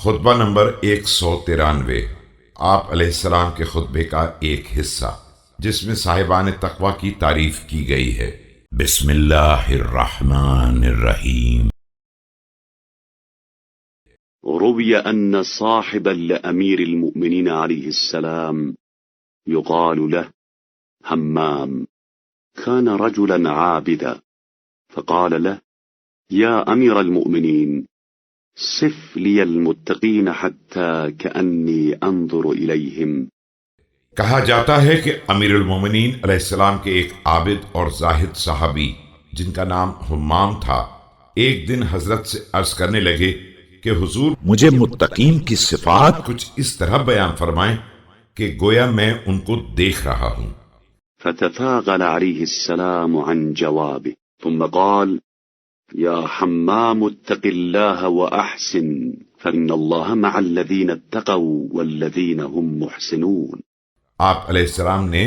خطبہ نمبر 193، آپ علیہ السلام کے خطبے کا ایک حصہ جس میں صاحبان تقوی کی تعریف کی گئی ہے۔ بسم اللہ الرحمن الرحیم۔ روي أن صاحبا لأمير المؤمنين عليه السلام يقال له همام كان رجلا عابدا، فقال له: يا أمير المؤمنين، صف لي المتقين حتى كأني أنظر إليهم۔ کہا جاتا ہے کہ امیر المومنین علیہ السلام کے ایک عابد اور زاہد صحابی جن کا نام حمام تھا، ایک دن حضرت سے عرض کرنے لگے کہ حضور مجھے متقین کی صفات کچھ اس طرح بیان فرمائیں کہ گویا میں ان کو دیکھ رہا ہوں۔ فتثاقل عليه السلام عن جوابه ثم قال: يا حمام اتق الله وأحسن فإن الله مع الذين اتقوا والذين هم محسنون۔ آپ علیہ السلام نے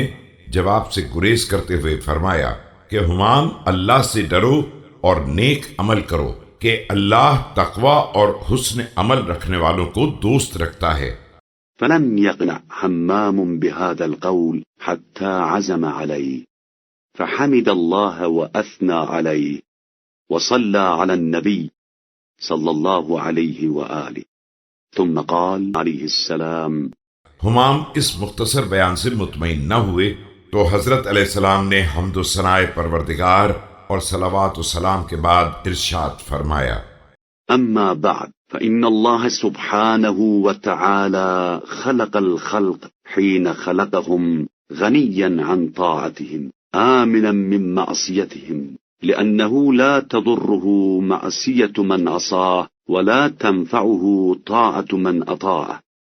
جواب سے گریز کرتے ہوئے فرمایا کہ حمام، اللہ سے ڈرو اور نیک عمل کرو کہ اللہ تقوی اور حسن عمل رکھنے والوں کو دوست رکھتا ہے۔ فلم يقنع حمام بهذا القول حتى عزم عليه، فحمد الله وأثنى عليه وصلى على النبي صلى الله عليه وآله، ثم قال عليه السلام: حمام اس مختصر بیان سے مطمئن نہ ہوئے تو حضرت علیہ السلام نے حمد و ثناء پروردگار اور صلوات و سلام کے بعد ارشاد فرمایا: أما بعد، فإن الله سبحانه وتعالى خلق الخلق حين خلقهم غنيا عن طاعتهم آمنا من معصيتهم، لأنه لا تضره معصية من عصاه ولا تنفعه طاعة من أطاعه،